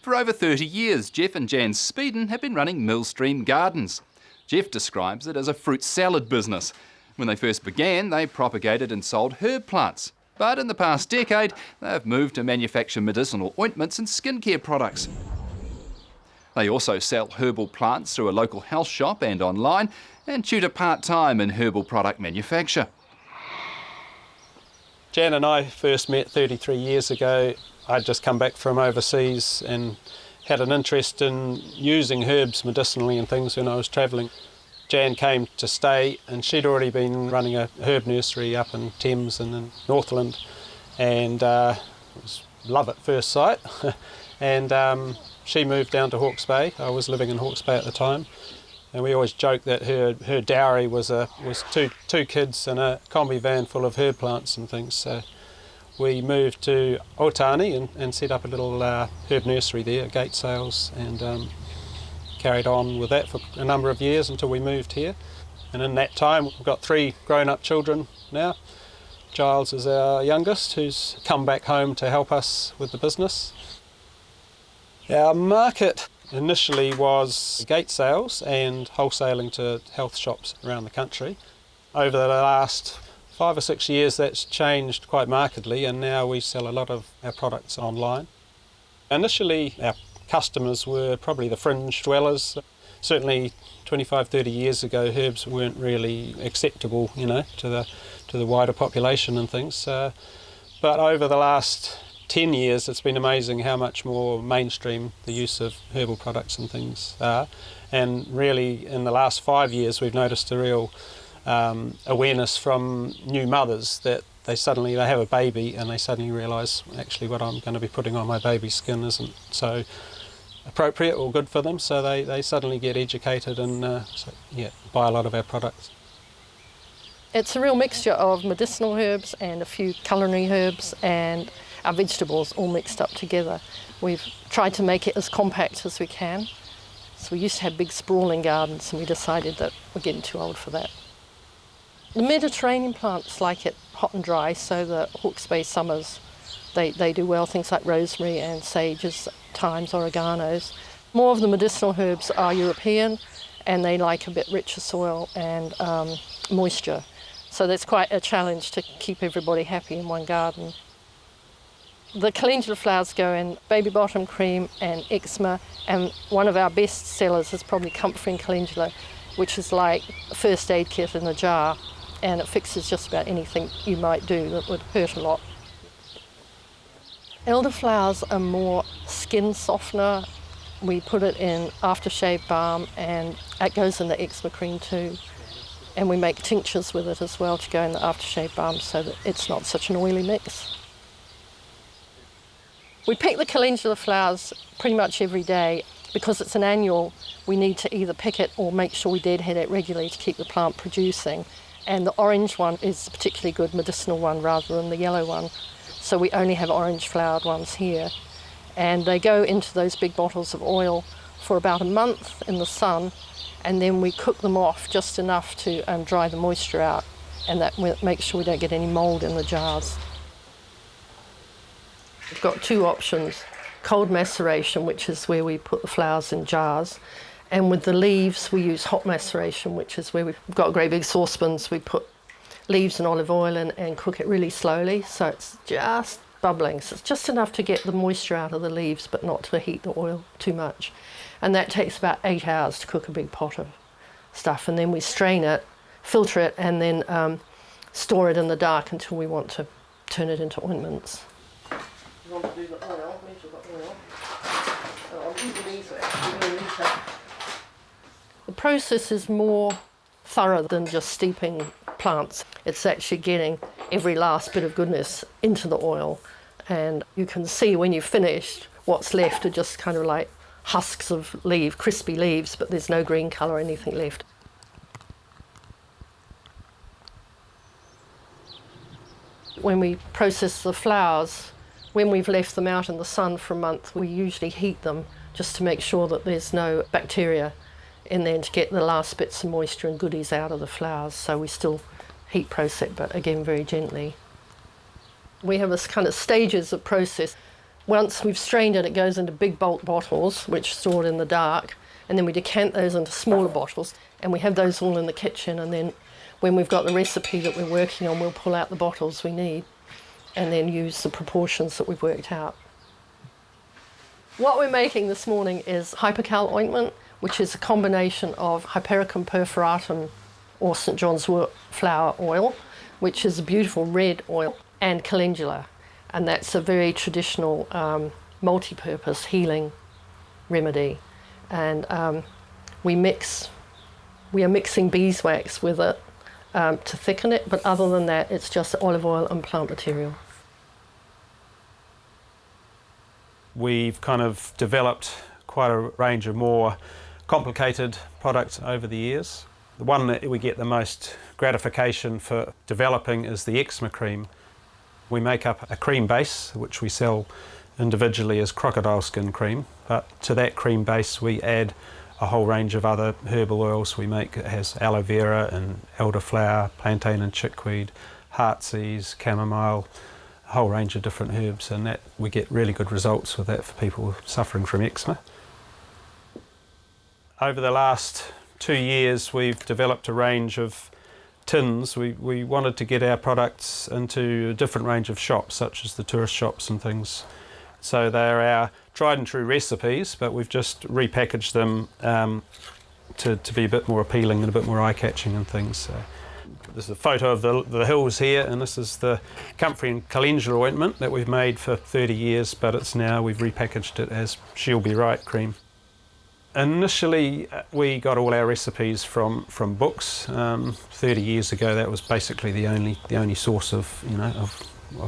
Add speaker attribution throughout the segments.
Speaker 1: For over 30 years, Jeff and Jan Speeden have been running Millstream Gardens. Jeff describes it as a fruit salad business. When they first began, they propagated and sold herb plants. But in the past decade, they've moved to manufacture medicinal ointments and skincare products. They also sell herbal plants through a local health shop and online, and tutor part-time in herbal product manufacture.
Speaker 2: Jan and I first met 33 years ago. I'd just come back from overseas and had an interest in using herbs medicinally and things when I was travelling. Jan came to stay, and she'd already been running a herb nursery up in Thames and in Northland, and it was love at first sight. And she moved down to Hawke's Bay. I was living in Hawke's Bay at the time, and we always joked that her dowry was two kids and a combi van full of herb plants and things. So we moved to Otani and set up a little herb nursery there, gate sales, and carried on with that for a number of years until we moved here. And in that time, we've got 3 grown-up children now. Giles is our youngest, who's come back home to help us with the business. Our market initially was gate sales and wholesaling to health shops around the country. Over the last 5 or 6 years, that's changed quite markedly, and now we sell a lot of our products online. Initially, our customers were probably the fringe dwellers. Certainly 25, 30 years ago, herbs weren't really acceptable, to the wider population and things. But over the last 10 years, it's been amazing how much more mainstream the use of herbal products and things are. And really, in the last 5 years, we've noticed a real awareness from new mothers that they have a baby and they suddenly realise, actually, what I'm going to be putting on my baby's skin isn't so appropriate or good for them, so they suddenly get educated and buy a lot of our products.
Speaker 3: It's a real mixture of medicinal herbs and a few culinary herbs and our vegetables all mixed up together. We've tried to make it as compact as we can. So we used to have big sprawling gardens, and we decided that we're getting too old for that. The Mediterranean plants like it hot and dry, so the Hawke's Bay summers, they do well, things like rosemary and sages, thymes, oreganos. More of the medicinal herbs are European, and they like a bit richer soil and moisture. So that's quite a challenge to keep everybody happy in one garden. The calendula flowers go in baby bottom cream and eczema, and one of our best sellers is probably comforting calendula, which is like a first aid kit in a jar, and it fixes just about anything you might do that would hurt a lot. Elderflowers are more skin softener. We put it in aftershave balm, and it goes in the eczema cream too. And we make tinctures with it as well to go in the aftershave balm so that it's not such an oily mix. We pick the calendula flowers pretty much every day. Because it's an annual, we need to either pick it or make sure we deadhead it regularly to keep the plant producing. And the orange one is a particularly good medicinal one rather than the yellow one. So we only have orange flowered ones here. And they go into those big bottles of oil for about a month in the sun, and then we cook them off just enough to dry the moisture out, and that makes sure we don't get any mould in the jars. We've got 2 options. Cold maceration, which is where we put the flowers in jars, and with the leaves we use hot maceration, which is where we've got great big saucepans. We put leaves and olive oil in and cook it really slowly, so it's just bubbling. So it's just enough to get the moisture out of the leaves, but not to heat the oil too much. And that takes about 8 hours to cook a big pot of stuff, and then we strain it, filter it, and then store it in the dark until we want to turn it into ointments. You want to do the oil? Measure the oil. I'll do these actually. The process is more thorough than just steeping plants. It's actually getting every last bit of goodness into the oil, and you can see when you've finished what's left are just kind of like husks of crispy leaves, but there's no green colour or anything left. When we process the flowers, when we've left them out in the sun for a month, we usually heat them just to make sure that there's no bacteria in there to get the last bits of moisture and goodies out of the flowers. So we still heat process, but again very gently. We have this kind of stages of process. Once we've strained it, it goes into big bulk bottles, which are stored in the dark, and then we decant those into smaller bottles, and we have those all in the kitchen, and then when we've got the recipe that we're working on, we'll pull out the bottles we need and then use the proportions that we've worked out. What we're making this morning is Hypercal ointment, which is a combination of Hypericum perforatum or St. John's wort flower oil, which is a beautiful red oil, and calendula. And that's a very traditional multi-purpose healing remedy. And we are mixing beeswax with it to thicken it, but other than that, it's just olive oil and plant material.
Speaker 2: We've kind of developed quite a range of more complicated products over the years. The one that we get the most gratification for developing is the eczema cream. We make up a cream base, which we sell individually as crocodile skin cream, but to that cream base we add a whole range of other herbal oils we make. It has aloe vera and elderflower, plantain and chickweed, heartsease, chamomile, a whole range of different herbs, and that we get really good results with that for people suffering from eczema. Over the last 2 years we've developed a range of tins. We wanted to get our products into a different range of shops, such as the tourist shops and things. So they're our tried and true recipes, but we've just repackaged them to be a bit more appealing and a bit more eye-catching and things. So this is a photo of the hills here, and this is the comfrey and calendula ointment that we've made for 30 years, but we've repackaged it as She'll Be Right cream. Initially, we got all our recipes from books. 30 years ago, that was basically the only source of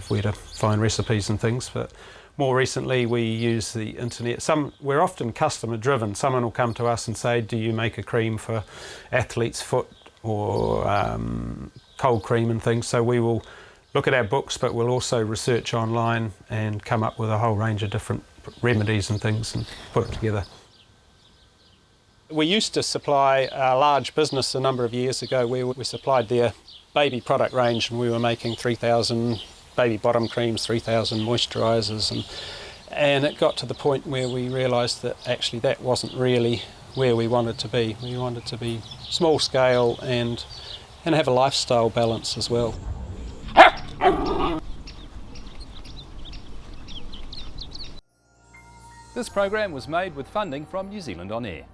Speaker 2: where to find recipes and things. But more recently, we use the internet. We're often customer driven. Someone will come to us and say, "Do you make a cream for athlete's foot or cold cream and things?" So we will look at our books, but we'll also research online and come up with a whole range of different remedies and things and put it together. We used to supply a large business a number of years ago where we supplied their baby product range, and we were making 3,000 baby bottom creams, 3,000 moisturisers, and it got to the point where we realised that actually that wasn't really where we wanted to be. We wanted to be small scale and have a lifestyle balance as well.
Speaker 1: This program was made with funding from New Zealand On Air.